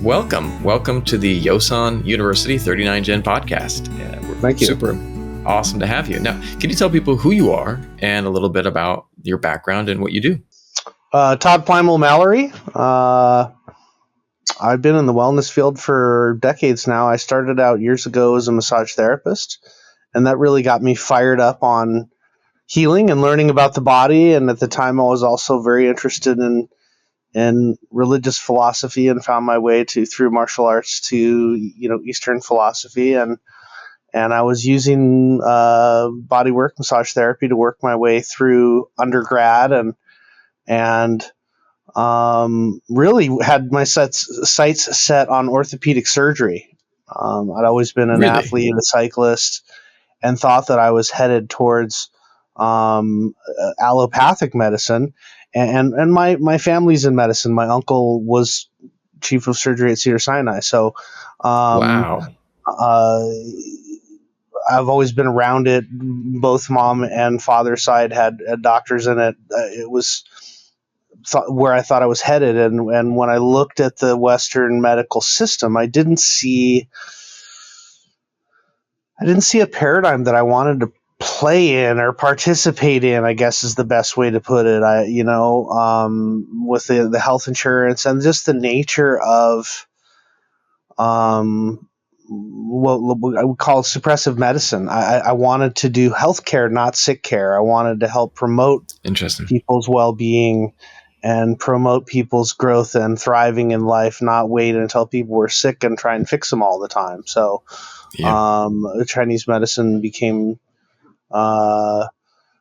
Welcome to the Yosan University 39 Gen podcast. Thank you. Super awesome to have you. Now, can you tell people who you are and a little bit about your background and what you do? Todd Plymale-Mallory. I've been in the wellness field for decades now. I started out years ago as a massage therapist, and that really got me fired up on healing and learning about the body. And at the time, I was also very interested in religious philosophy and found my way through martial arts to Eastern philosophy, and I was using bodywork massage therapy to work my way through undergrad, and really had my sights set on orthopedic surgery. I'd always been an athlete and a cyclist, and thought that I was headed towards allopathic medicine. And my family's in medicine. My uncle was chief of surgery at Cedars-Sinai. So, Wow. I've always been around it. Both mom and father's side had doctors in it. It was where I thought I was headed. And when I looked at the Western medical system, I didn't see a paradigm that I wanted to play in or participate in, I guess is the best way to put it. With the health insurance and just the nature of what I would call suppressive medicine. I wanted to do healthcare, not sick care. I wanted to help promote people's well-being and promote people's growth and thriving in life, not wait until people were sick and try and fix them all the time. So Chinese medicine became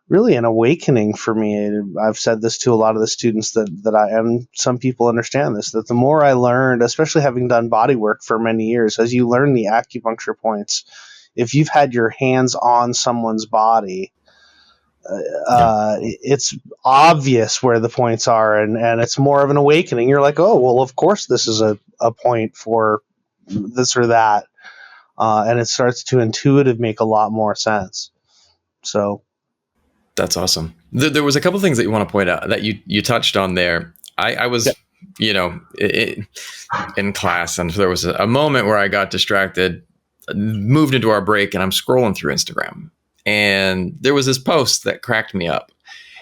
really an awakening for me. I've said this to a lot of the students that I am. Some people understand this, that the more I learned, especially having done body work for many years, as you learn the acupuncture points, if you've had your hands on someone's body, it's obvious where the points are, and it's more of an awakening. You're like, oh, well, of course this is a point for this or that. And it starts to intuitive make a lot more sense. So that's awesome. There was a couple things that you want to point out that you touched on there. I was, in class, and there was a moment where I got distracted, moved into our break, and I'm scrolling through Instagram, and there was this post that cracked me up,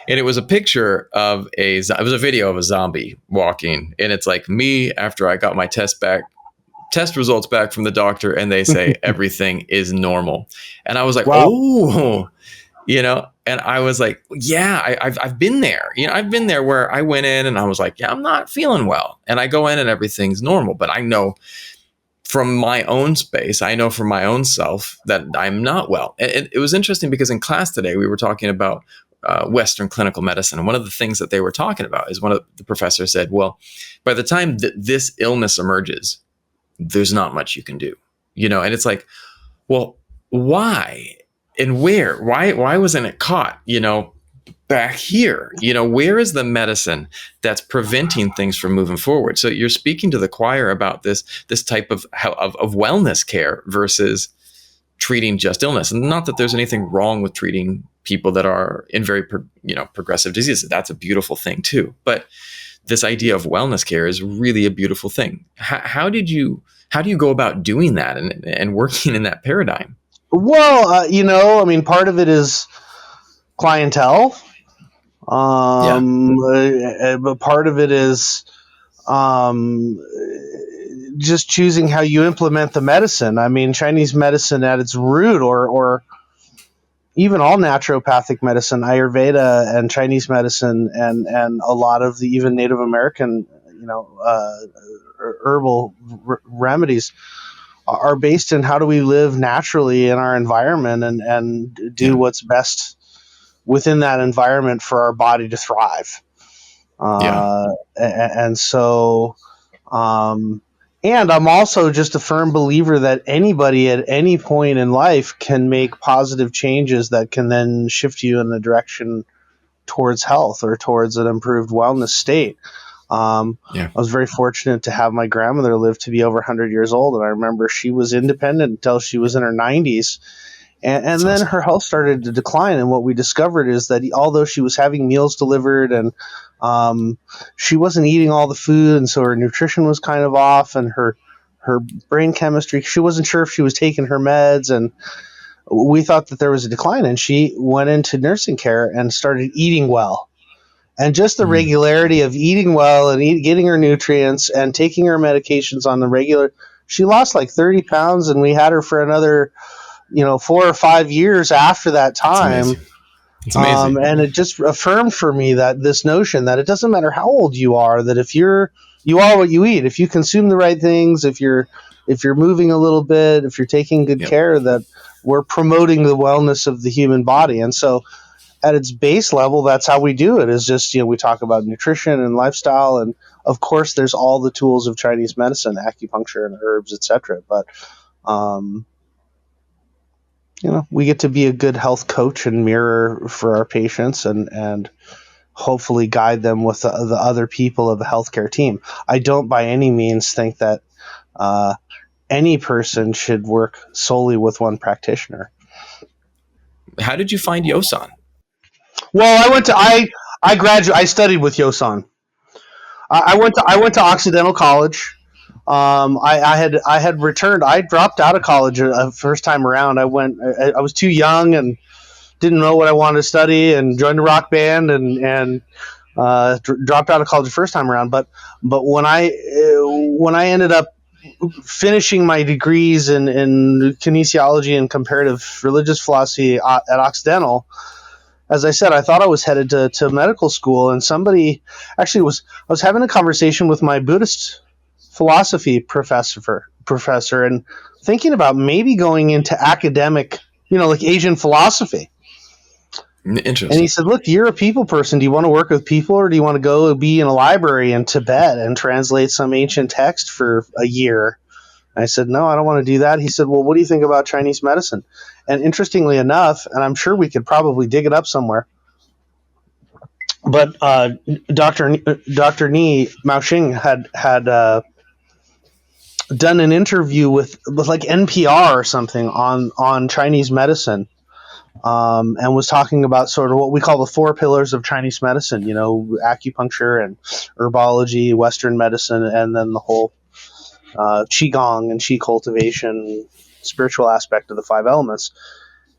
and it was a picture of it was a video of a zombie walking, and it's like me after I got my test results back from the doctor, and they say everything is normal, and I was like, wow. Oh. And I was like, yeah, I've been there. I've been there where I went in and I was like, yeah, I'm not feeling well. And I go in and everything's normal. But I know from my own space, I know from my own self that I'm not well. And it was interesting because in class today, we were talking about Western clinical medicine. And one of the things that they were talking about is one of the professors said, well, by the time this illness emerges, there's not much you can do, and it's like, well, why? And where? Why wasn't it caught, back here? Where is the medicine that's preventing things from moving forward? So you're speaking to the choir about this type of wellness care versus treating just illness. And not that there's anything wrong with treating people that are in very, progressive diseases. That's a beautiful thing too. But this idea of wellness care is really a beautiful thing. How do you go about doing that and working in that paradigm? Well, part of it is clientele, but part of it is just choosing how you implement the medicine. Chinese medicine at its root, or even all naturopathic medicine, Ayurveda and Chinese medicine, and a lot of the even Native American, herbal remedies are based in how do we live naturally in our environment and do what's best within that environment for our body to thrive. And so, and I'm also just a firm believer that anybody at any point in life can make positive changes that can then shift you in the direction towards health or towards an improved wellness state. I was very fortunate to have my grandmother live to be over 100 years old. And I remember she was independent until she was in her 90s. And That's then awesome. her health started to decline. And what we discovered is that although she was having meals delivered and she wasn't eating all the food, and so her nutrition was kind of off, and her brain chemistry, she wasn't sure if she was taking her meds, and we thought that there was a decline. And she went into nursing care and started eating well. And just the regularity of eating well and getting her nutrients and taking her medications on the regular, she lost like 30 pounds, and we had her for another 4 or 5 years after that That's time. amazing. It's amazing. And it just affirmed for me that this notion that it doesn't matter how old you are, that if you are what you eat, if you consume the right things, if you're moving a little bit, if you're taking good Yep. care, that we're promoting the wellness of the human body. And so at its base level, that's how we do it, is just, we talk about nutrition and lifestyle. And of course, there's all the tools of Chinese medicine, acupuncture and herbs, etc. But, we get to be a good health coach and mirror for our patients, and hopefully guide them with the other people of the healthcare team. I don't by any means think that any person should work solely with one practitioner. How did you find Yosan? Well, I studied with Yosan. I went to Occidental College. I had returned. I dropped out of college first time around. I was too young and didn't know what I wanted to study, and joined a rock band, and dropped out of college the first time around. But when I ended up finishing my degrees in kinesiology and comparative religious philosophy at Occidental, as I said, I thought I was headed to medical school, and somebody actually I was having a conversation with my Buddhist philosophy professor, and thinking about maybe going into academic, like Asian philosophy. Interesting. And he said, "Look, you're a people person. Do you want to work with people, or do you want to go be in a library in Tibet and translate some ancient text for a year?" I said, "No, I don't want to do that." He said, "Well, what do you think about Chinese medicine?" And interestingly enough, and I'm sure we could probably dig it up somewhere, but Dr. Ni Maoxing had done an interview with like NPR or something on Chinese medicine, and was talking about sort of what we call the 4 pillars of Chinese medicine, acupuncture and herbology, Western medicine, and then the whole qigong and qi cultivation, spiritual aspect of the 5 elements.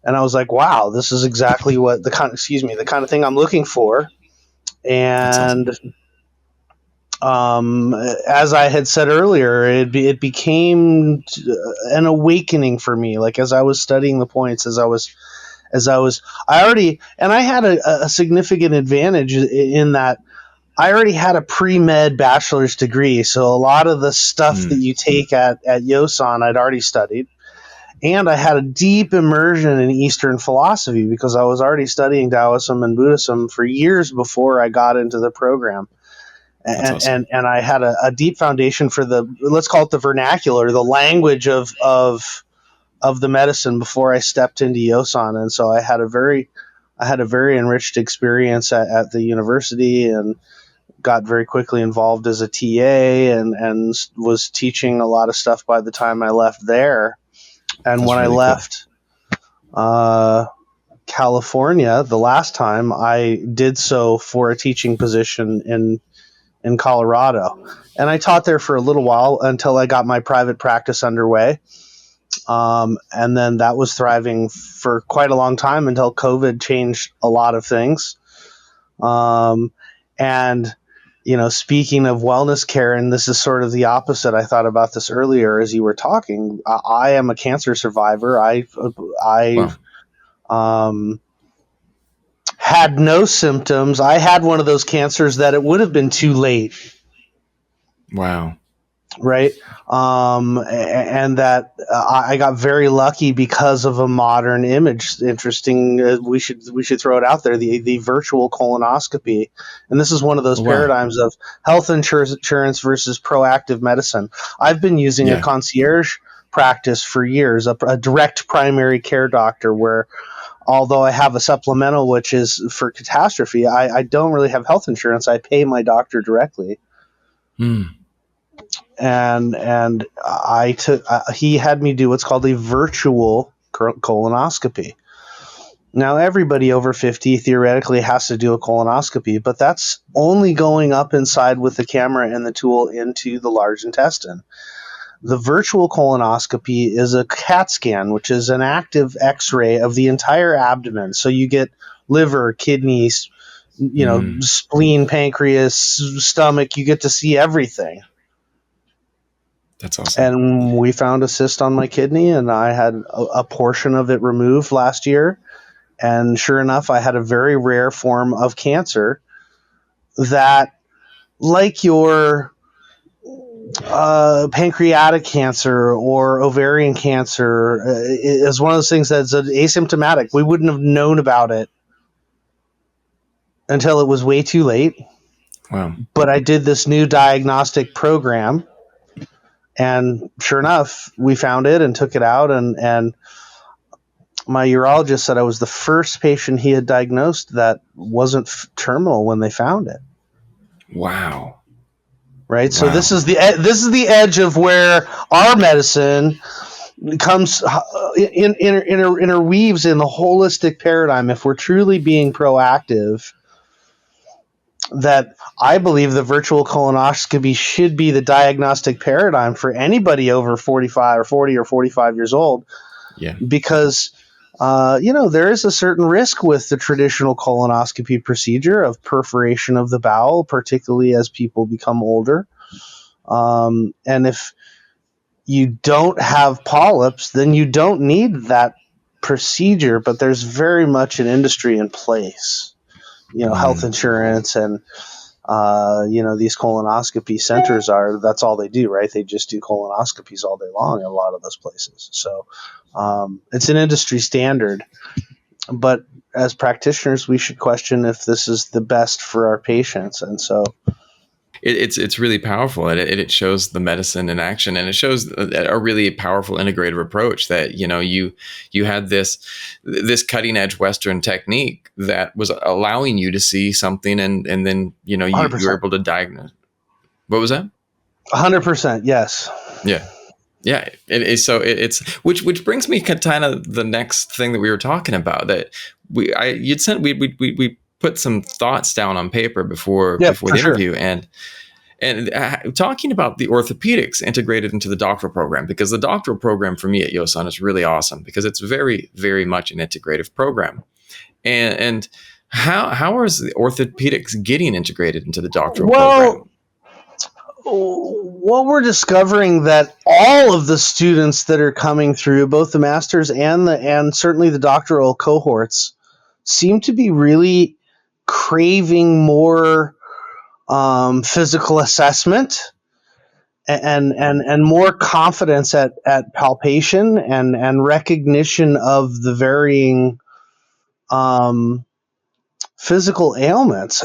And I was like, wow, this is exactly what the kind of thing I'm looking for. And as I had said earlier, it became an awakening for me. Like, as I was studying the points, I had a significant advantage in that I already had a pre-med bachelor's degree. So a lot of the stuff that you take at Yosan, I'd already studied. And I had a deep immersion in Eastern philosophy because I was already studying Taoism and Buddhism for years before I got into the program. And I had a deep foundation for let's call it the vernacular, the language of the medicine before I stepped into Yosan. And so I had a very enriched experience at the university, and got very quickly involved as a TA, and was teaching a lot of stuff by the time I left there. And when I left California the last time, I did so for a teaching position in Colorado. And I taught there for a little while until I got my private practice underway. And then that was thriving for quite a long time until COVID changed a lot of things. And, speaking of wellness care, and this is sort of the opposite. I thought about this earlier as you were talking. I am a cancer survivor. I had no symptoms. I had one of those cancers that it would have been too late. Wow. Right. And that I got very lucky because of a modern image. Interesting. We should throw it out there. The virtual colonoscopy. And this is one of those paradigms of health insurance versus proactive medicine. I've been using a concierge practice for years, a direct primary care doctor, where although I have a supplemental, which is for catastrophe, I don't really have health insurance. I pay my doctor directly. And he had me do what's called a virtual colonoscopy. Now, everybody over 50 theoretically has to do a colonoscopy, but that's only going up inside with the camera and the tool into the large intestine. The virtual colonoscopy is a CAT scan, which is an active X-ray of the entire abdomen. So you get liver, kidneys, spleen, pancreas, stomach. You get to see everything. That's awesome. And we found a cyst on my kidney, and I had a portion of it removed last year. And sure enough, I had a very rare form of cancer that, like your pancreatic cancer or ovarian cancer, is one of those things that's asymptomatic. We wouldn't have known about it until it was way too late. Wow. But I did this new diagnostic program, and sure enough, we found it and took it out, and my urologist said I was the first patient he had diagnosed that wasn't terminal when they found it. Wow. Right. So this is the edge of where our medicine comes interweaves in the holistic paradigm. If we're truly being proactive, that I believe the virtual colonoscopy should be the diagnostic paradigm for anybody over 45 or 40 or 45 years old. Yeah. Because there is a certain risk with the traditional colonoscopy procedure of perforation of the bowel, particularly as people become older. And if you don't have polyps, then you don't need that procedure, but there's very much an industry in place. Health insurance and, these colonoscopy centers that's all they do, right? They just do colonoscopies all day long in a lot of those places. So it's an industry standard, but as practitioners, we should question if this is the best for our patients. And so it's really powerful, and it shows the medicine in action, and it shows a really powerful integrative approach that you had this cutting edge Western technique that was allowing you to see something, and then you were able to diagnose. What was that? 100%. Yes. Yeah. Yeah, it's which brings me kind of the next thing that we were talking about, that we put some thoughts down on paper before the interview, and talking about the orthopedics integrated into the doctoral program, because the doctoral program for me at Yosan is really awesome because it's very, very much an integrative program. And how is the orthopedics getting integrated into the doctoral program? What we're discovering that all of the students that are coming through, both the masters and certainly the doctoral cohorts, seem to be really craving more physical assessment and more confidence at palpation and recognition of the varying physical ailments.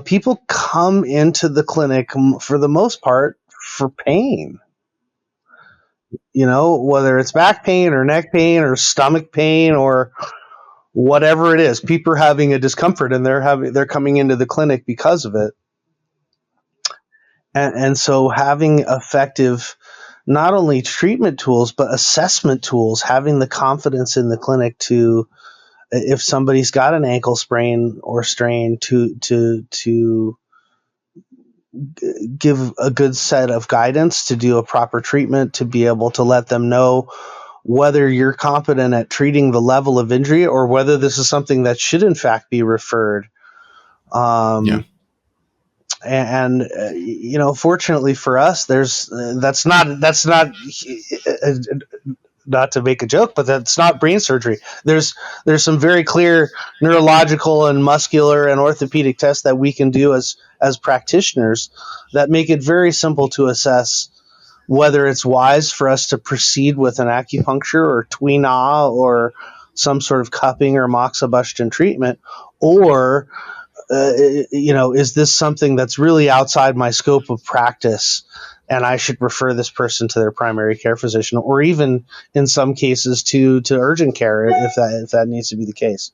People come into the clinic for the most part for pain. Whether it's back pain or neck pain or stomach pain or whatever it is, people are having a discomfort and they're coming into the clinic because of it. And so having effective, not only treatment tools, but assessment tools, having the confidence in the clinic to, if somebody's got an ankle sprain or strain, to give a good set of guidance, to do a proper treatment, to be able to let them know whether you're competent at treating the level of injury or whether this is something that should in fact be referred. And fortunately for us, that's not to make a joke, but that's not brain surgery. There's some very clear neurological and muscular and orthopedic tests that we can do as practitioners that make it very simple to assess whether it's wise for us to proceed with an acupuncture or Tuina or some sort of cupping or moxibustion treatment, or is this something that's really outside my scope of practice and I should refer this person to their primary care physician, or even in some cases to urgent care if that needs to be the case.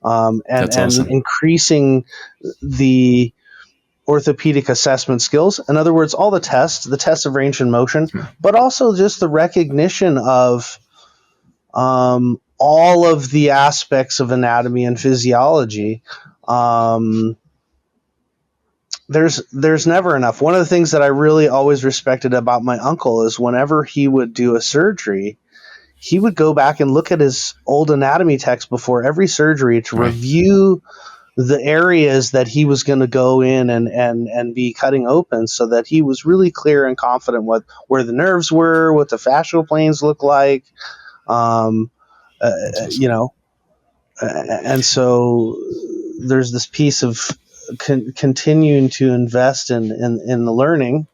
That's awesome. And increasing the orthopedic assessment skills. In other words, all the tests of range and motion, but also just the recognition of all of the aspects of anatomy and physiology. There's never enough. One of the things that I really always respected about my uncle is whenever he would do a surgery, he would go back and look at his old anatomy text before every surgery to review the areas that he was going to go in and be cutting open, so that he was really clear and confident where the nerves were, what the fascial planes look like, awesome. And so there's this piece of continuing to invest in the learning,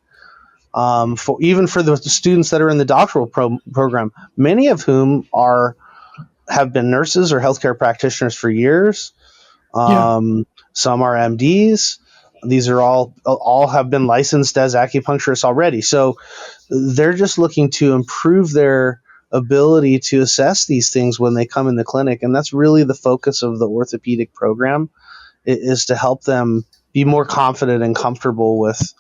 for the students that are in the doctoral program, many of whom have been nurses or healthcare practitioners for years. Some are MDs. These are all have been licensed as acupuncturists already. So they're just looking to improve their ability to assess these things when they come in the clinic. And that's really the focus of the orthopedic program, is to help them be more confident and comfortable with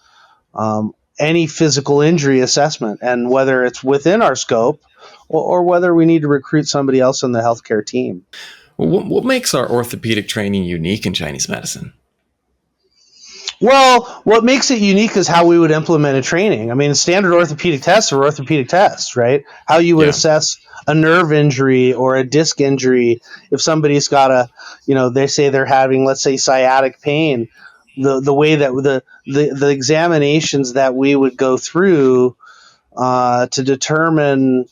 any physical injury assessment, and whether it's within our scope or whether we need to recruit somebody else in the healthcare team. Well, what makes our orthopedic training unique in Chinese medicine? Well, what makes it unique is how we would implement a training. I mean, standard orthopedic tests are orthopedic tests, right? How you would assess a nerve injury or a disc injury. If somebody's got they say they're having, let's say, sciatic pain, the way that the examinations that we would go through to determine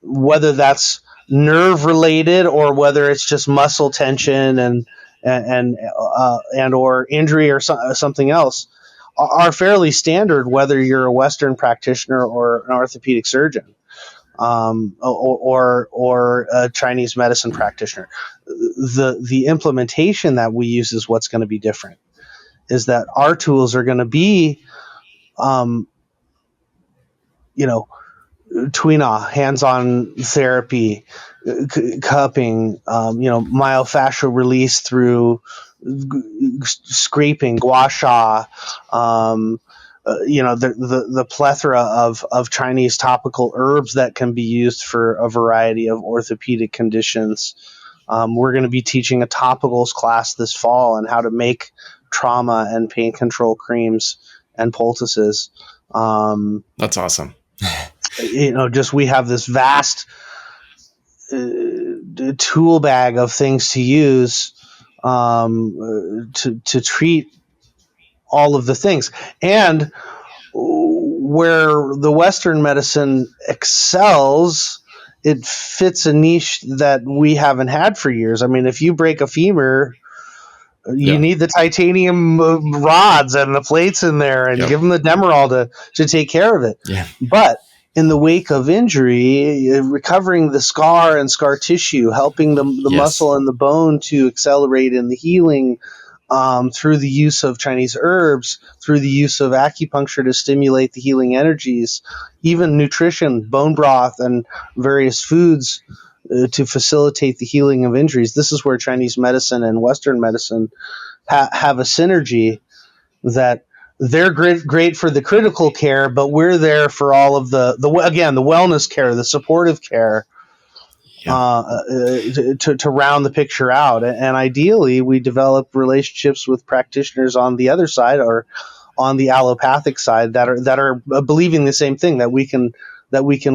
whether that's nerve related or whether it's just muscle tension and or injury or something else are fairly standard, whether you're a Western practitioner or an orthopedic surgeon, or a Chinese medicine practitioner. The implementation that we use is what's going to be different. Is that our tools are going to be, Tuina, hands-on therapy, cupping, myofascial release through scraping, gua sha, the plethora of Chinese topical herbs that can be used for a variety of orthopedic conditions. We're going to be teaching a topicals class this fall on how to make trauma and pain control creams and poultices. That's awesome. We have this vast tool bag of things to use to treat all of the things. And where the Western medicine excels, it fits a niche that we haven't had for years. I mean, if you break a femur, you need the titanium rods and the plates in there, and give them the Demerol to take care of it. Yeah. But in the wake of injury, recovering the scar and scar tissue, helping the muscle and the bone to accelerate in the healing, through the use of Chinese herbs, through the use of acupuncture to stimulate the healing energies, even nutrition, bone broth, and various foods to facilitate the healing of injuries. This is where Chinese medicine and Western medicine have a synergy, that they're great for the critical care, but we're there for all of the wellness care, the supportive care, to round the picture out. And ideally, we develop relationships with practitioners on the other side, or on the allopathic side, that are believing the same thing, that we can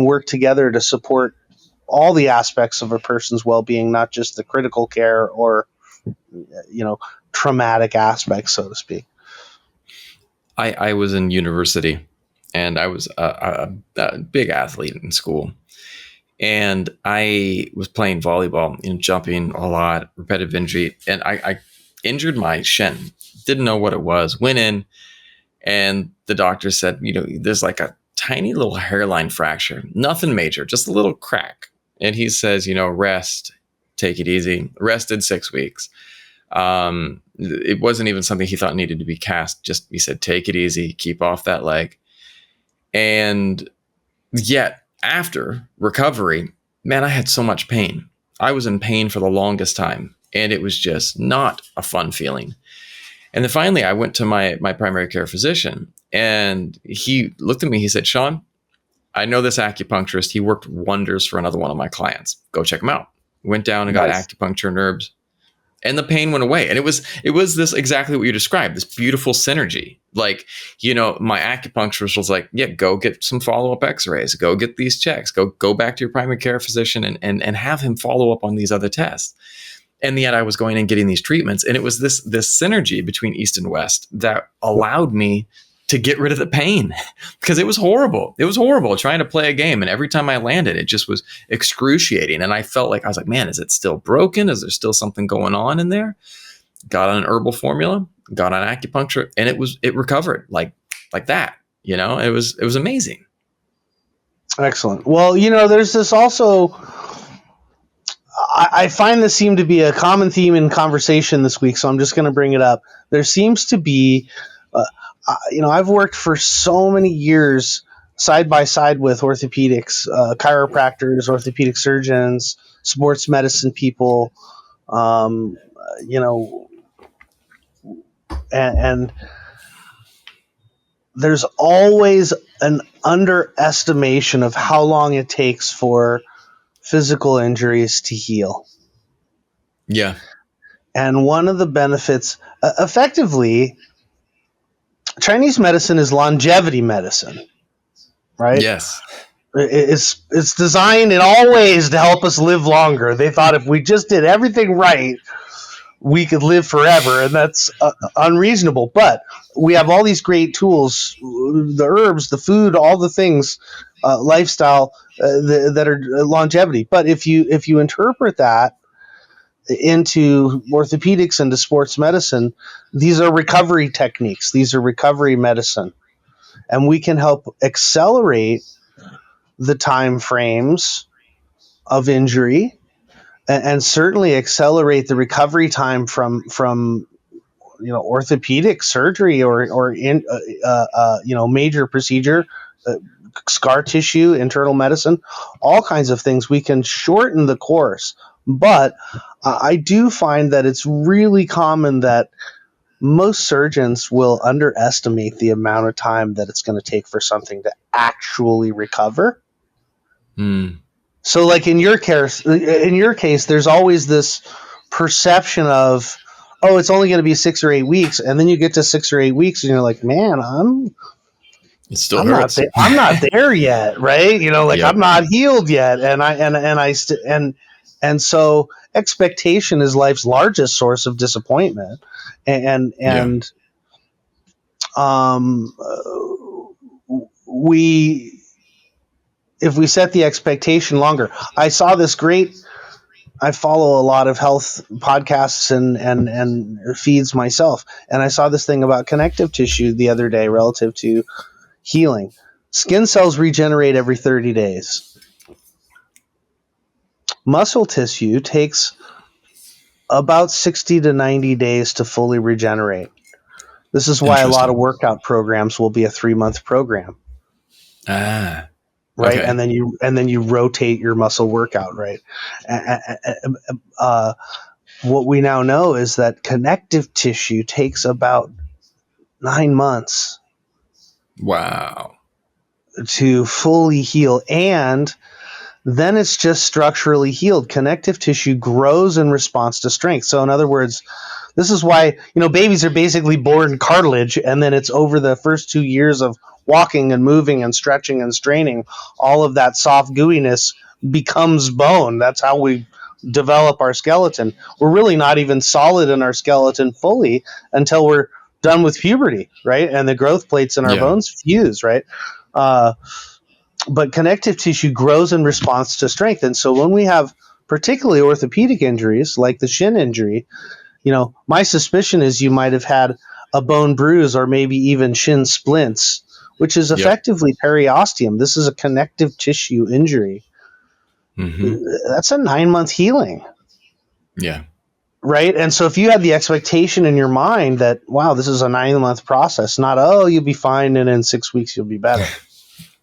work together to support all the aspects of a person's well-being, not just the critical care or traumatic aspects, so to speak. I was in university, and I was a big athlete in school. And I was playing volleyball and jumping a lot, repetitive injury. And I injured my shin. Didn't know what it was. Went in, and the doctor said, there's like a tiny little hairline fracture. Nothing major, just a little crack. And he says, rest, take it easy. Rested 6 weeks. It wasn't even something he thought needed to be cast. Just, he said, take it easy, keep off that leg. And yet, after recovery, man, I had so much pain. I was in pain for the longest time, and it was just not a fun feeling. And then finally, I went to my primary care physician, and he looked at me. He said, Sean, I know this acupuncturist. He worked wonders for another one of my clients. Go check him out. Went down and got acupuncture and herbs, and the pain went away. And it was this exactly what you described, this beautiful synergy. Like, my acupuncturist was like, yeah, go get some follow-up x-rays, go get these checks, go back to your primary care physician and have him follow up on these other tests. And yet I was going and getting these treatments. And it was this synergy between East and West that allowed me to get rid of the pain, because it was horrible. It was horrible trying to play a game. And every time I landed, it just was excruciating. And I felt like, I was like, man, is it still broken? Is there still something going on in there? Got on an herbal formula, got on acupuncture, and it recovered like that. It was amazing. Excellent. Well, there's this also, I find this seemed to be a common theme in conversation this week, so I'm just going to bring it up. There seems to be, I've worked for so many years side by side with orthopedics, chiropractors, orthopedic surgeons, sports medicine people, and there's always an underestimation of how long it takes for physical injuries to heal. Yeah. And one of the benefits, effectively, Chinese medicine is longevity medicine, right? Yes. It's designed in all ways to help us live longer. They thought if we just did everything right, we could live forever, and that's unreasonable. But we have all these great tools, the herbs, the food, all the things, lifestyle that are longevity. But if you interpret that into orthopedics and to sports medicine, these are recovery techniques. These are recovery medicine, and we can help accelerate the time frames of injury, and certainly accelerate the recovery time from orthopedic surgery or major procedure, scar tissue, internal medicine, all kinds of things. We can shorten the course, but I do find that it's really common that most surgeons will underestimate the amount of time that it's going to take for something to actually recover. So, like in your case, there's always this perception of, oh, it's only going to be 6 or 8 weeks, and then you get to 6 or 8 weeks, and you're like, man, I'm not there yet, right? Yep. I'm not healed yet, and so expectation is life's largest source of disappointment, if we set the expectation longer. I follow a lot of health podcasts and feeds myself, and I saw this thing about connective tissue the other day relative to healing. Skin cells regenerate every 30 days. Muscle tissue takes about 60 to 90 days to fully regenerate. This is why a lot of workout programs will be a 3-month program. Right. Okay. And then you rotate your muscle workout. Right. What we now know is that connective tissue takes about 9 months. Wow. To fully heal. And then it's just structurally healed. Connective tissue grows in response to strength. So in other words, this is why, babies are basically born cartilage, and then it's over the first 2 years of walking and moving and stretching and straining, all of that soft gooiness becomes bone. That's how we develop our skeleton. We're really not even solid in our skeleton fully until we're done with puberty, right? And the growth plates in our bones fuse, right? But connective tissue grows in response to strength. And so when we have particularly orthopedic injuries like the shin injury, my suspicion is you might have had a bone bruise or maybe even shin splints, which is effectively periosteum. This is a connective tissue injury. Mm-hmm. That's a 9-month healing. Yeah. Right. And so if you had the expectation in your mind that, wow, this is a 9-month process, not, oh, you'll be fine and in 6 weeks you'll be better.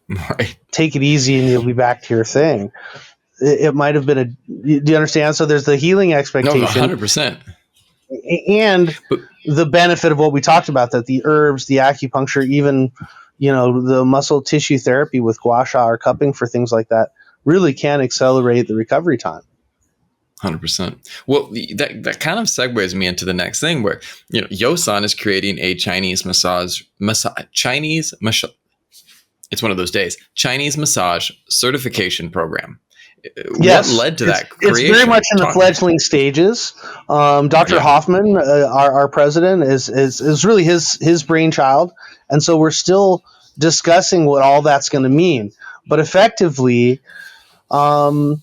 Right. Take it easy and you'll be back to your thing. It might have been do you understand? So there's the healing expectation. No, 100%. And the benefit of what we talked about, that the herbs, the acupuncture, even, the muscle tissue therapy with gua sha or cupping for things like that really can accelerate the recovery time. 100%. Well, that kind of segues me into the next thing where, Yosan is creating a Chinese massage, it's one of those days, Chinese massage certification program. Yes, what led to that creation? It's very much in the fledgling stages. Dr. Hoffman, our president, is really his brainchild, and so we're still discussing what all that's going to mean. But effectively, for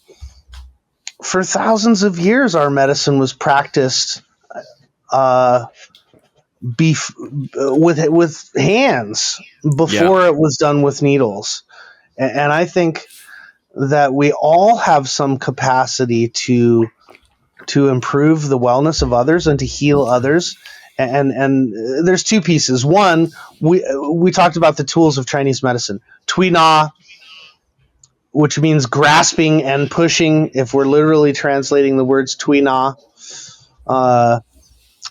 thousands of years, our medicine was practiced with hands before it was done with needles, and I think that we all have some capacity to improve the wellness of others and to heal others. And there's two pieces. One, we talked about the tools of Chinese medicine. Tui Na, which means grasping and pushing. If we're literally translating the words Tui Na,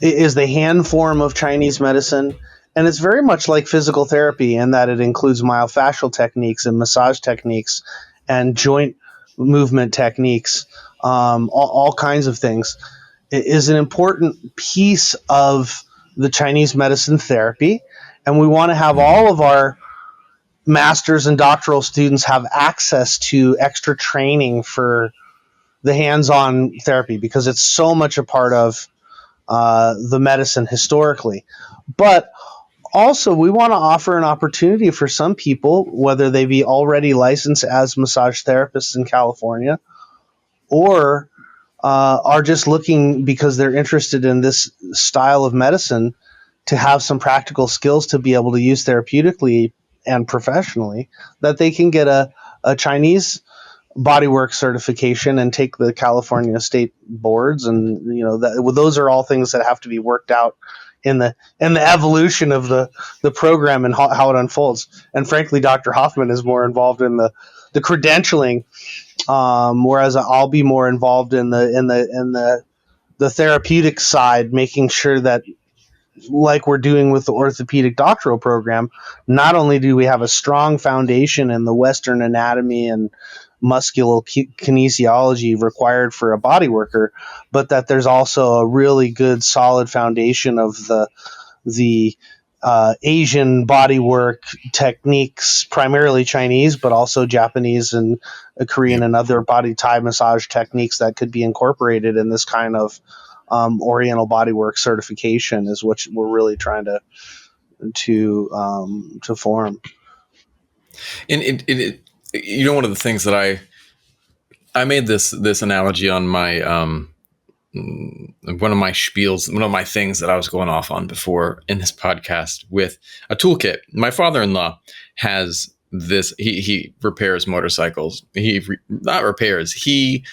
is the hand form of Chinese medicine. And it's very much like physical therapy in that it includes myofascial techniques and massage techniques and joint movement techniques, all kinds of things. It is an important piece of the Chinese medicine therapy, and we want to have all of our masters and doctoral students have access to extra training for the hands-on therapy because it's so much a part of the medicine historically. But also, we want to offer an opportunity for some people, whether they be already licensed as massage therapists in California or are just looking because they're interested in this style of medicine, to have some practical skills to be able to use therapeutically and professionally, that they can get a Chinese bodywork certification and take the California state boards. And, those are all things that have to be worked out in the evolution of the program and how it unfolds. And frankly, Dr. Hoffman is more involved in the credentialing, whereas I'll be more involved in the therapeutic side, making sure that, like we're doing with the orthopedic doctoral program, not only do we have a strong foundation in the Western anatomy and musculokinesiology required for a body worker, but that there's also a really good solid foundation of the Asian bodywork techniques, primarily Chinese, but also Japanese and Korean and other body Thai massage techniques that could be incorporated in this kind of Oriental bodywork certification, is what we're really trying to form. And one of the things that I made this analogy on my one of my spiels, one of my things that I was going off on before in this podcast with a toolkit. My father-in-law has this. He repairs motorcycles. Not repairs. He'll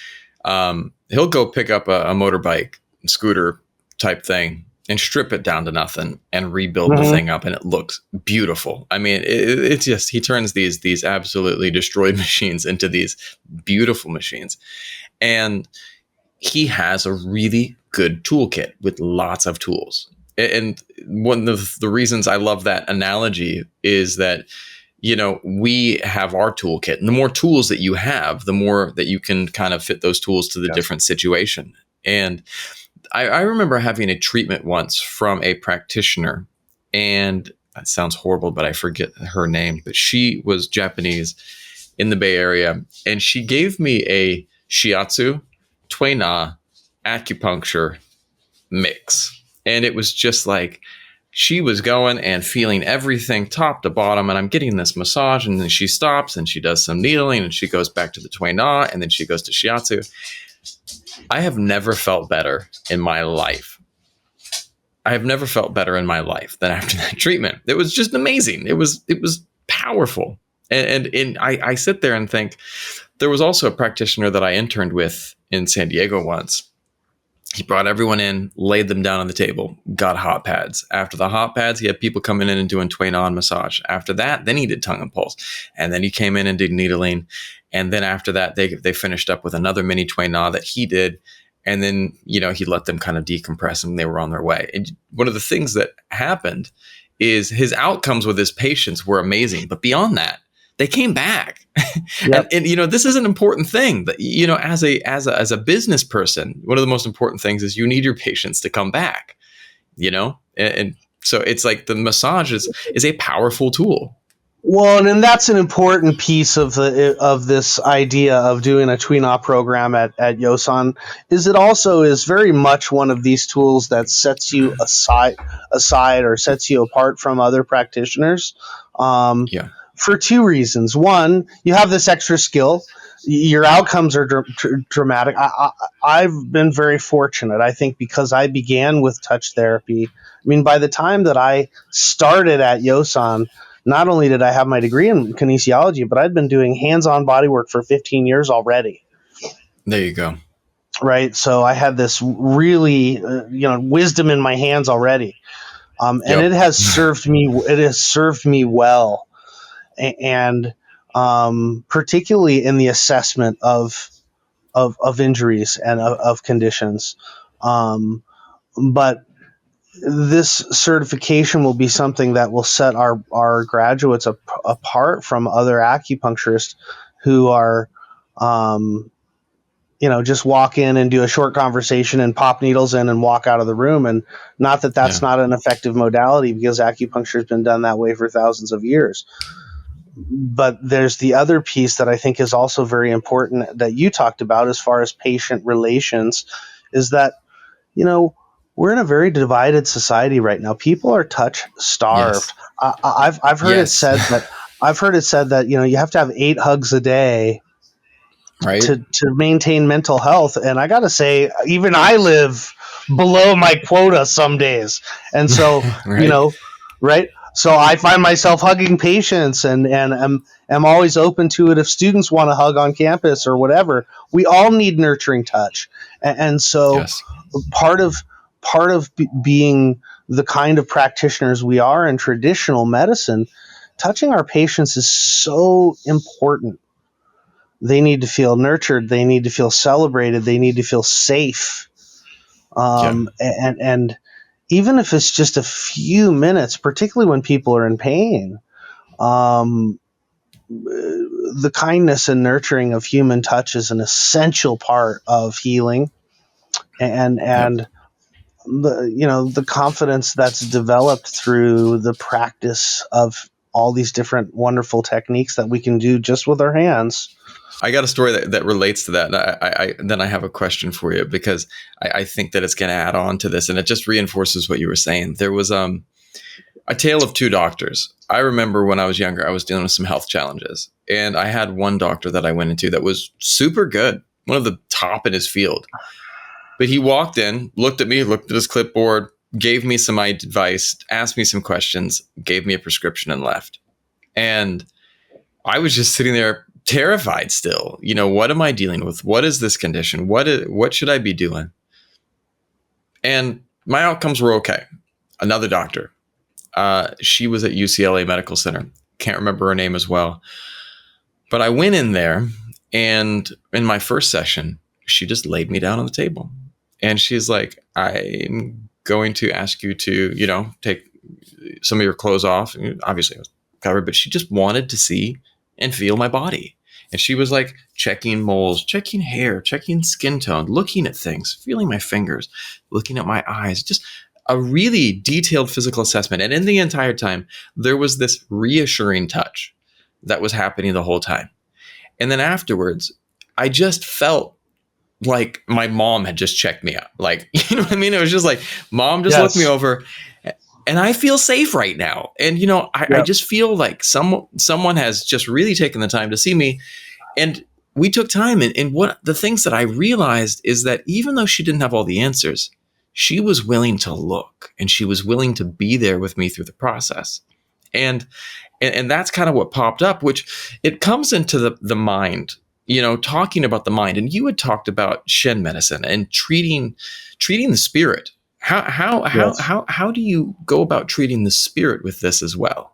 go pick up a motorbike, scooter type thing, and strip it down to nothing and rebuild the thing up, and it looks beautiful. I mean, it's just, he turns these absolutely destroyed machines into these beautiful machines. And he has a really good toolkit with lots of tools. And one of the reasons I love that analogy is that, we have our toolkit, and the more tools that you have, the more that you can kind of fit those tools to the different situation. And I remember having a treatment once from a practitioner, and that sounds horrible, but I forget her name, but she was Japanese in the Bay Area, and she gave me a shiatsu, Tui Na, acupuncture mix. And it was just like, she was going and feeling everything top to bottom, and I'm getting this massage, and then she stops and she does some needling, and she goes back to the Tui Na, and then she goes to shiatsu. I have never felt better in my life. I have never felt better in my life than after that treatment. It was just amazing. It was powerful. And I sit there and think, there was also a practitioner that I interned with in San Diego once. He brought everyone in, laid them down on the table, got hot pads. After the hot pads, he had people coming in and doing Tui Na massage. After that, then he did tongue and pulse. And then he came in and did needling. And then after that, they finished up with another mini Tui Na that he did. And then, he let them kind of decompress, and they were on their way. And one of the things that happened is his outcomes with his patients were amazing, but beyond that, they came back. Yep. And you know, this is an important thing that, you know, as a business person, one of the most important things is you need your patients to come back, you know? And so it's like the massage is a powerful tool. Well, and that's an important piece of this idea of doing a tween-op program at Yosan, is it also is very much one of these tools that sets you aside or sets you apart from other practitioners, Yeah. for two reasons. One, you have this extra skill. Your outcomes are dramatic. I've been very fortunate, I think, because I began with touch therapy. I mean, by the time that I started at Yosan, not only did I have my degree in kinesiology, but I'd been doing hands-on bodywork for 15 years already. There you go. Right. So I had this really, wisdom in my hands already. And Yep. it has served me. It has served me well. And particularly in the assessment of injuries and of conditions. But this certification will be something that will set our graduates apart from other acupuncturists who are, just walk in and do a short conversation and pop needles in and walk out of the room. And not that that's not an effective modality, because acupuncture has been done that way for thousands of years. But there's the other piece that I think is also very important that you talked about as far as patient relations, is that, we're in a very divided society right now. People are touch starved. Yes. I've heard it said that you have to have 8 hugs a day, Right. to maintain mental health. And I got to say, even I live below my quota some days. And so, Right. right. So I find myself hugging patients and am always open to it if students want to hug on campus or whatever. We all need nurturing touch. And so Yes. part of being the kind of practitioners we are in traditional medicine, touching our patients is so important. They need to feel nurtured. They need to feel celebrated. They need to feel safe. And even if it's just a few minutes, particularly when people are in pain, the kindness and nurturing of human touch is an essential part of healing. And the confidence that's developed through the practice of all these different wonderful techniques that we can do just with our hands. I got a story that relates to that. And then I have a question for you, because I think that it's going to add on to this, and it just reinforces what you were saying. There was a tale of 2 doctors. I remember when I was younger, I was dealing with some health challenges, and I had one doctor that I went into that was super good, one of the top in his field. But he walked in, looked at me, looked at his clipboard, gave me some advice, asked me some questions, gave me a prescription, and left. And I was just sitting there terrified still. What am I dealing with? What is this condition? What should I be doing? And my outcomes were okay. Another doctor, she was at UCLA Medical Center. Can't remember her name as well. But I went in there, and in my first session, she just laid me down on the table. And she's like, I'm going to ask you to, take some of your clothes off. And obviously I was covered, but she just wanted to see and feel my body. And she was like checking moles, checking hair, checking skin tone, looking at things, feeling my fingers, looking at my eyes, just a really detailed physical assessment. And in the entire time, there was this reassuring touch that was happening the whole time. And then afterwards, I just felt like my mom had just checked me out. Like, you know what I mean? It was just like, mom just looked me over, and I feel safe right now. And, I just feel like someone has just really taken the time to see me. And we took time. And what the things that I realized is that even though she didn't have all the answers, she was willing to look, and she was willing to be there with me through the process. And that's kind of what popped up, which it comes into the mind, talking about the mind. And you had talked about Shen medicine and treating the spirit. How do you go about treating the spirit with this as well?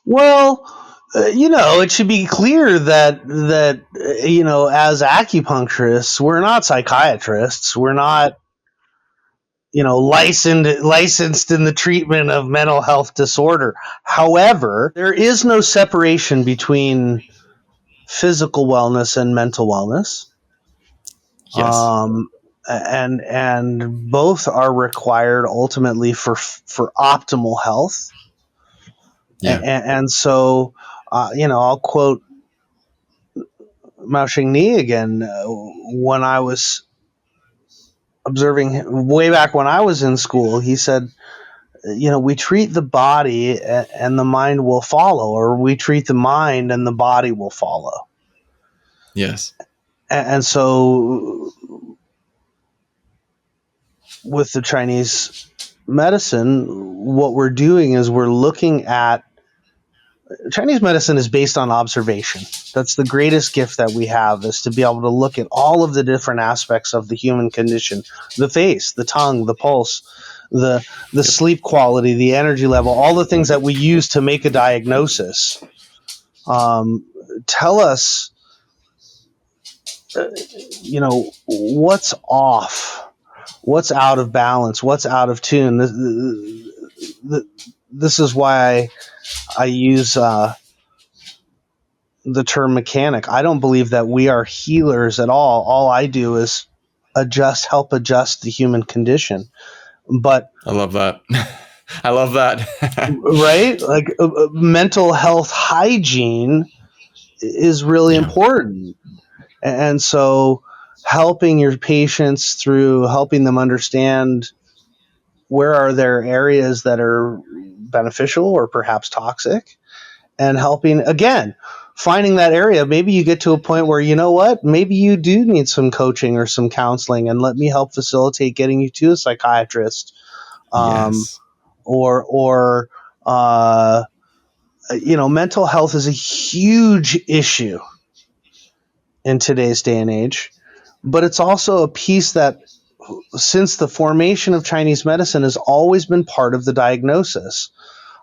Well, it should be clear that as acupuncturists, we're not psychiatrists. We're not licensed in the treatment of mental health disorder. However, there is no separation between physical wellness and mental wellness. Yes. And both are required ultimately for optimal health. Yeah. And so, I'll quote Mao Xingni again. When I was observing way back when I was in school, he said, we treat the body and the mind will follow, or we treat the mind and the body will follow. Yes. And so with the Chinese medicine, what we're doing is we're looking at Chinese medicine is based on observation. That's the greatest gift that we have, is to be able to look at all of the different aspects of the human condition: the face, the tongue, the pulse, the Yep. sleep quality, the energy level, all the things that we use to make a diagnosis. Tell us, what's off, what's out of balance, what's out of tune. This is why I use the term mechanic. I don't believe that we are healers at all. All I do is help adjust the human condition. But I love that. I love that. right, like mental health hygiene is really Yeah. important. And so helping your patients through helping them understand where are there areas that are beneficial or perhaps toxic, and helping, again, finding that area. Maybe you get to a point where, you know what, maybe you do need some coaching or some counseling, and let me help facilitate getting you to a psychiatrist, um, Yes. or mental health is a huge issue in today's day and age, but it's also a piece that, since the formation of Chinese medicine, has always been part of the diagnosis.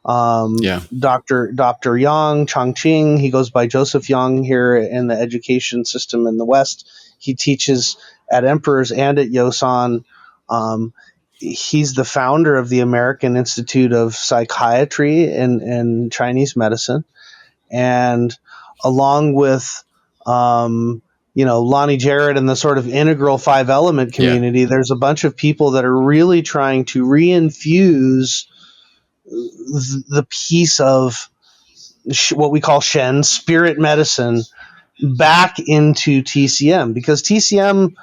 Yeah. Dr. Yang, Chongqing, he goes by Joseph Yang here in the education system in the West. He teaches at Emperor's and at Yosan. He's the founder of the American Institute of Psychiatry and Chinese medicine. And along with, Lonnie Jarrett and the sort of integral 5 element Yeah. community, there's a bunch of people that are really trying to reinfuse the piece of what we call Shen, spirit medicine, back into TCM, because TCM,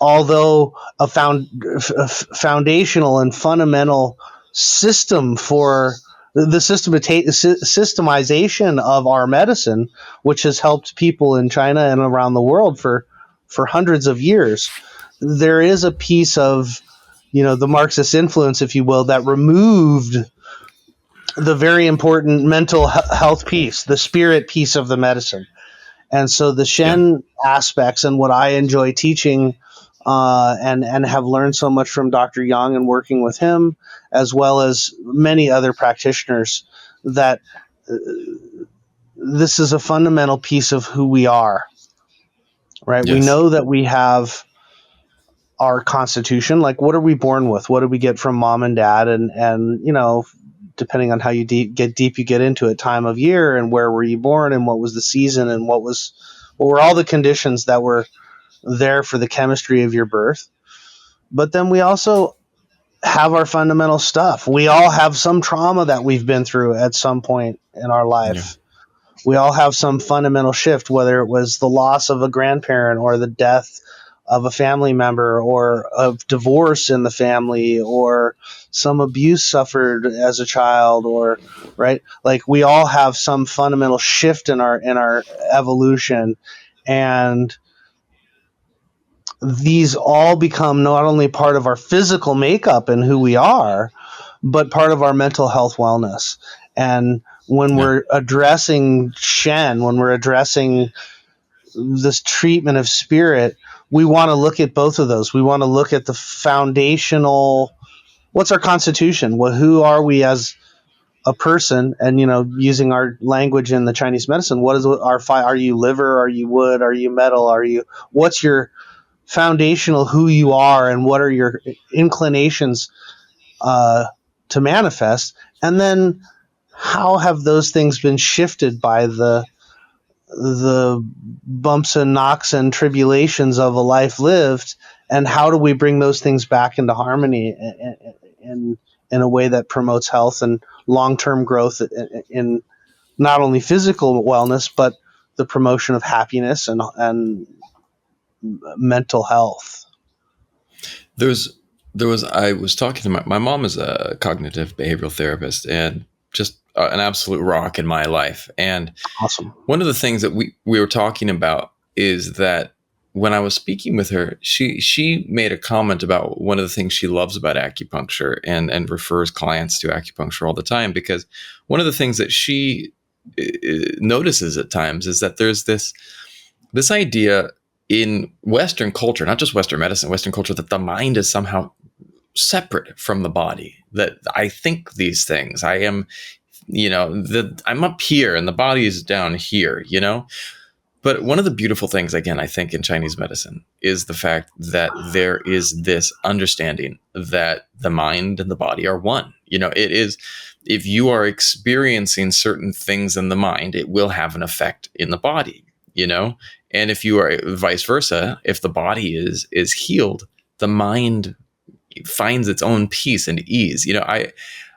although a foundational and fundamental system for the systemization of our medicine, which has helped people in China and around the world for hundreds of years, there is a piece of, the Marxist influence, if you will, that removed the very important mental health piece, the spirit piece of the medicine. And so the Yeah. Shen aspects, and what I enjoy teaching, and have learned so much from Dr. Yang and working with him, as well as many other practitioners, that this is a fundamental piece of who we are, right? We Yes. know that we have our constitution. Like, what are we born with? What did we get from mom and dad? And depending on how you get deep, you get into it, time of year and where were you born and what was the season and what were all the conditions that were there for the chemistry of your birth. But then we also have our fundamental stuff. We all have some trauma that we've been through at some point in our Yeah. life. We all have some fundamental shift, whether it was the loss of a grandparent or the death of a family member, or of divorce in the family, or some abuse suffered as a child, or right, like we all have some fundamental shift in our evolution. And these all become not only part of our physical makeup and who we are, but part of our mental health wellness. And when Yeah. we're addressing Shen, when we're addressing this treatment of spirit, we want to look at both of those. We want to look at the foundational, what's our constitution? Well, who are we as a person? And, using our language in the Chinese medicine, what is our are you liver? Are you wood? Are you metal? What's your foundational who you are and what are your inclinations to manifest, and then how have those things been shifted by the bumps and knocks and tribulations of a life lived, and how do we bring those things back into harmony in a way that promotes health and long-term growth in not only physical wellness but the promotion of happiness and mental health. I was talking to my mom is a cognitive behavioral therapist and just an absolute rock in my life. And Awesome. one of the things that we were talking about is that when I was speaking with her, she made a comment about one of the things she loves about acupuncture and refers clients to acupuncture all the time, because one of the things that she notices at times is that there's this idea in Western culture, not just Western medicine, Western culture, that the mind is somehow separate from the body, that I think these things, I am, I'm up here and the body is down here, But one of the beautiful things, again, I think in Chinese medicine is the fact that there is this understanding that the mind and the body are one. It is, if you are experiencing certain things in the mind, it will have an effect in the body, and if you are vice versa, if the body is healed, the mind finds its own peace and ease.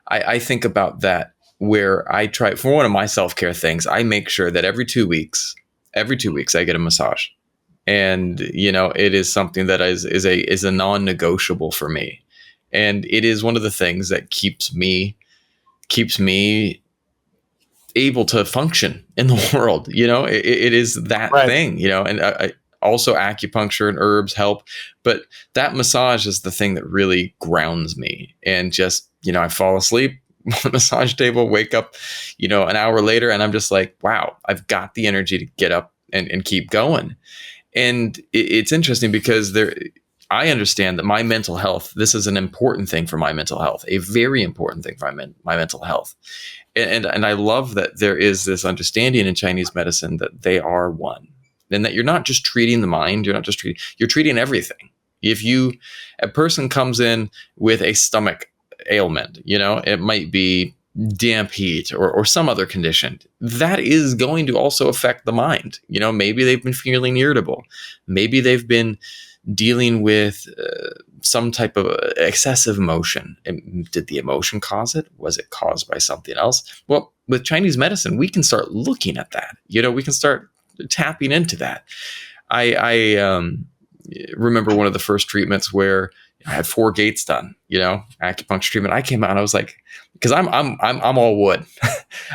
I think about that, where I try, for one of my self-care things, I make sure that every 2 weeks I get a massage. And, it is something that is a non-negotiable for me. And it is one of the things that keeps me able to function in the world. It is that Right. thing, and also acupuncture and herbs help, but that massage is the thing that really grounds me. And just, I fall asleep on the massage table, wake up, an hour later, and I'm just like, wow, I've got the energy to get up and keep going. And it's interesting because I understand that my mental health, this is an important thing for my mental health, a very important thing for my mental health. And I love that there is this understanding in Chinese medicine that they are one, and that you're not just treating the mind, you're treating everything. If a person comes in with a stomach ailment, it might be damp heat or some other condition, that is going to also affect the mind. Maybe they've been feeling irritable. Maybe they've been dealing with some type of excessive emotion. And did the emotion cause it? Was it caused by something else? Well, with Chinese medicine, we can start looking at that. We can start tapping into that. I remember one of the first treatments where I had 4 gates done, acupuncture treatment. I came out and I was like, because I'm all wood.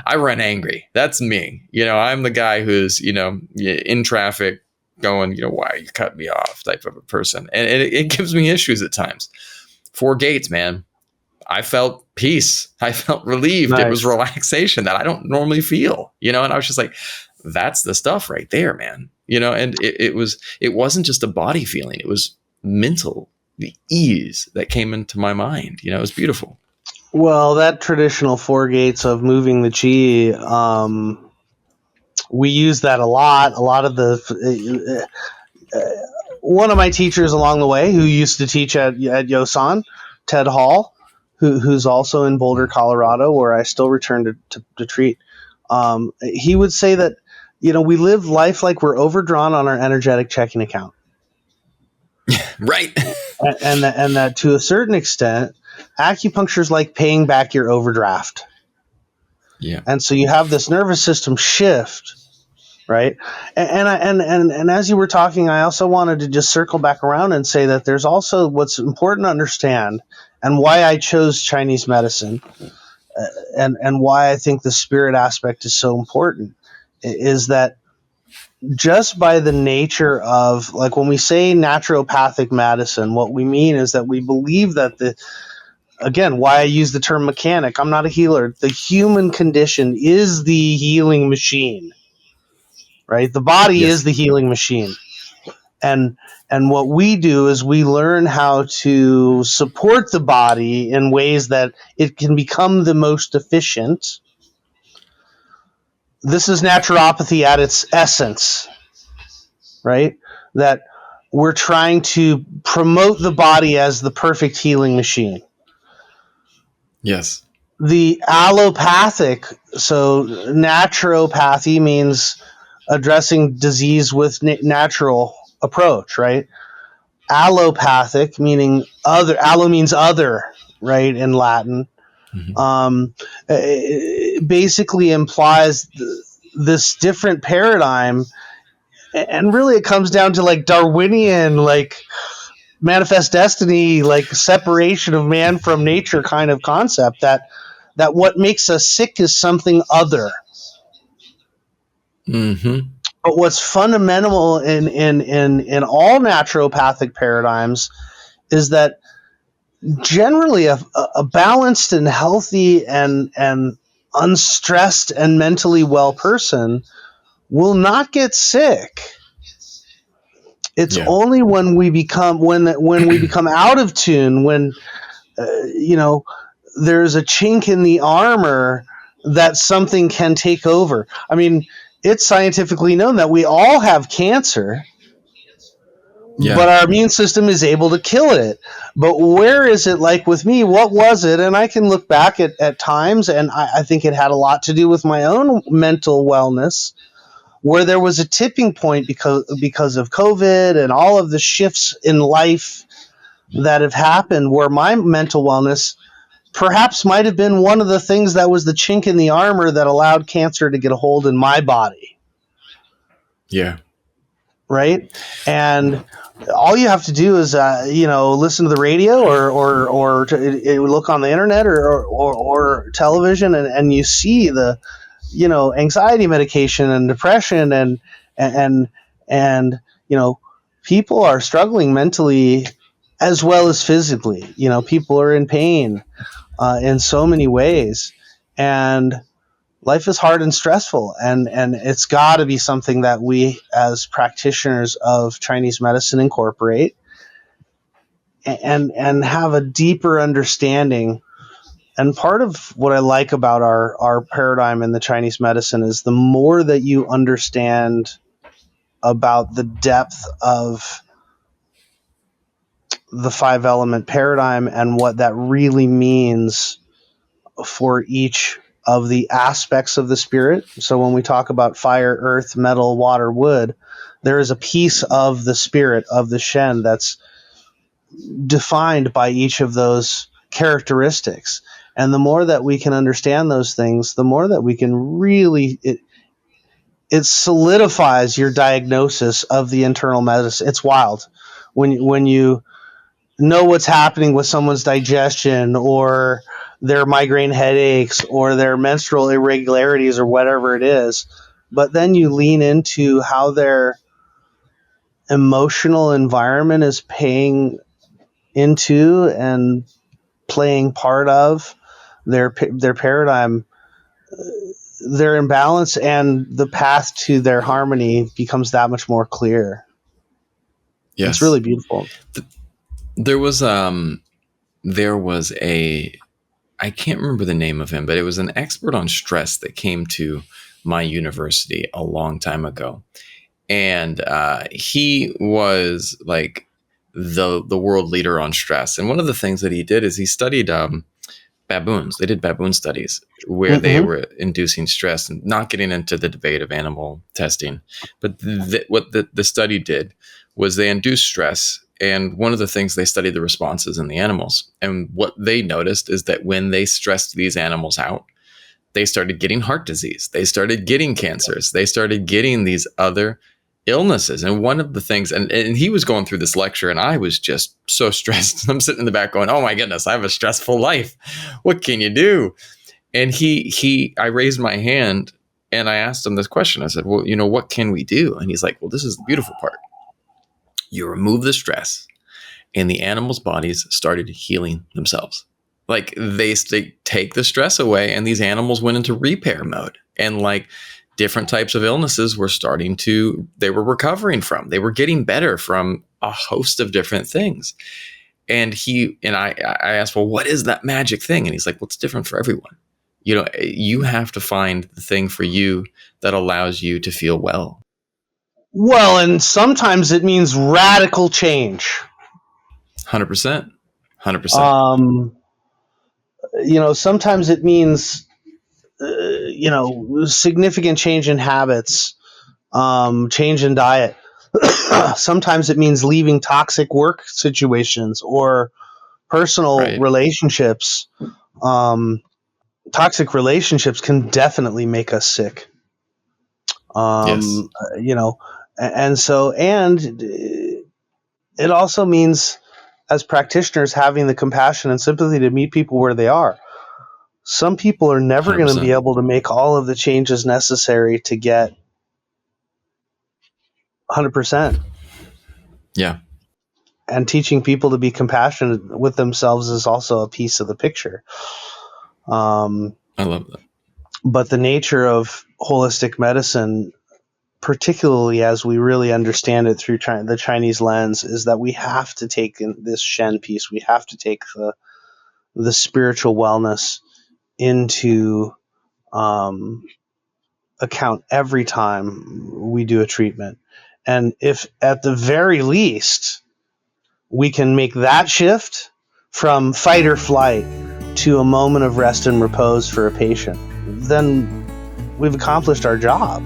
I run angry. That's me. I'm the guy who's, in traffic going, why are you cutting me off type of a person. And it gives me issues at times. 4 gates, man. I felt peace. I felt relieved. Nice. It was relaxation that I don't normally feel, and I was just like, that's the stuff right there, man. And it wasn't just a body feeling. It was mental, the ease that came into my mind. It was beautiful. Well, that traditional 4 gates of moving the chi, we use that a lot. A lot of the one of my teachers along the way, who used to teach at Yosan, Ted Hall, who's also in Boulder, Colorado, where I still return to treat. He would say that we live life like we're overdrawn on our energetic checking account. Right. and that to a certain extent, acupuncture is like paying back your overdraft. Yeah. And so you have this nervous system shift, right? And as you were talking, I also wanted to just circle back around and say that there's also what's important to understand, and why I chose Chinese medicine, and why I think the spirit aspect is so important, is that just by the nature of, like, when we say naturopathic medicine, what we mean is that we believe that again, why I use the term mechanic, I'm not a healer. The human condition is the healing machine, right? The body is the healing machine. And what we do is we learn how to support the body in ways that it can become the most efficient. This is naturopathy at its essence, right? That we're trying to promote the body as the perfect healing machine. Yes. The allopathic, so naturopathy means addressing disease with natural approach, right? Allopathic, meaning other, allo means other, right, in Latin, it basically implies this different paradigm. And really it comes down to like Darwinian, like manifest destiny, like separation of man from nature kind of concept, that what makes us sick is something other. Mm-hmm. But what's fundamental in all naturopathic paradigms is that generally a balanced and healthy and unstressed and mentally well person will not get sick. It's only when we become when we become out of tune, when there's a chink in the armor, that something can take over. I mean, it's scientifically known that we all have cancer, but our immune system is able to kill it. But where is it, like with me, what was it? And I can look back at times, and I think it had a lot to do with my own mental wellness, where there was a tipping point because of COVID and all of the shifts in life that have happened, where my mental wellness perhaps might have been one of the things that was the chink in the armor that allowed cancer to get a hold in my body. Yeah. Right? And all you have to do is, listen to the radio or look on the internet or television, and you see the, anxiety medication and depression and people are struggling mentally as well as physically. People are in pain in so many ways, and life is hard and stressful, and it's got to be something that we as practitioners of Chinese medicine incorporate and have a deeper understanding. And part of what I like about our paradigm in the Chinese medicine is the more that you understand about the depth of the 5-element paradigm and what that really means for each of the aspects of the spirit. So when we talk about fire, earth, metal, water, wood, there is a piece of the spirit of the Shen that's defined by each of those characteristics. And the more that we can understand those things, the more that we can really, it solidifies your diagnosis of the internal medicine. It's wild when you know what's happening with someone's digestion or their migraine headaches or their menstrual irregularities or whatever it is, but then you lean into how their emotional environment is paying into and playing part of their paradigm, their imbalance, and the path to their harmony becomes that much more clear. Yes. It's really beautiful. There was I can't remember the name of him, but it was an expert on stress that came to my university a long time ago. And he was like the world leader on stress. And one of the things that he did is he studied baboons. They did baboon studies where they were inducing stress, and not getting into the debate of animal testing. But what the study did was they induced stress. And one of the things, they studied the responses in the animals. And what they noticed is that when they stressed these animals out, they started getting heart disease. They started getting cancers. They started getting these other illnesses. And one of the things, and he was going through this lecture, and I was just so stressed. I'm sitting in the back going, oh my goodness, I have a stressful life. What can you do? And I raised my hand and I asked him this question. I said, well, what can we do? And he's like, well, this is the beautiful part. You remove the stress and the animals' bodies started healing themselves. Like they take the stress away and these animals went into repair mode, and like different types of illnesses they were recovering from. They were getting better from a host of different things. And I asked, well, what is that magic thing? And he's like, well, it's different for everyone. You have to find the thing for you that allows you to feel well. Well, and sometimes it means radical change. 100%. 100%. Sometimes it means, significant change in habits, change in diet. Sometimes it means leaving toxic work situations or personal Right. relationships. Toxic relationships can definitely make us sick. Yes. And it also means, as practitioners, having the compassion and sympathy to meet people where they are. Some people are never going to be 100%. able to make all of the changes necessary to get 100%. Yeah. And teaching people to be compassionate with themselves is also a piece of the picture. I love that. But the nature of holistic medicine, particularly as we really understand it through the Chinese lens, is that we have to take in this Shen piece. We have to take the spiritual wellness into account every time we do a treatment. And if at the very least we can make that shift from fight or flight to a moment of rest and repose for a patient, then we've accomplished our job.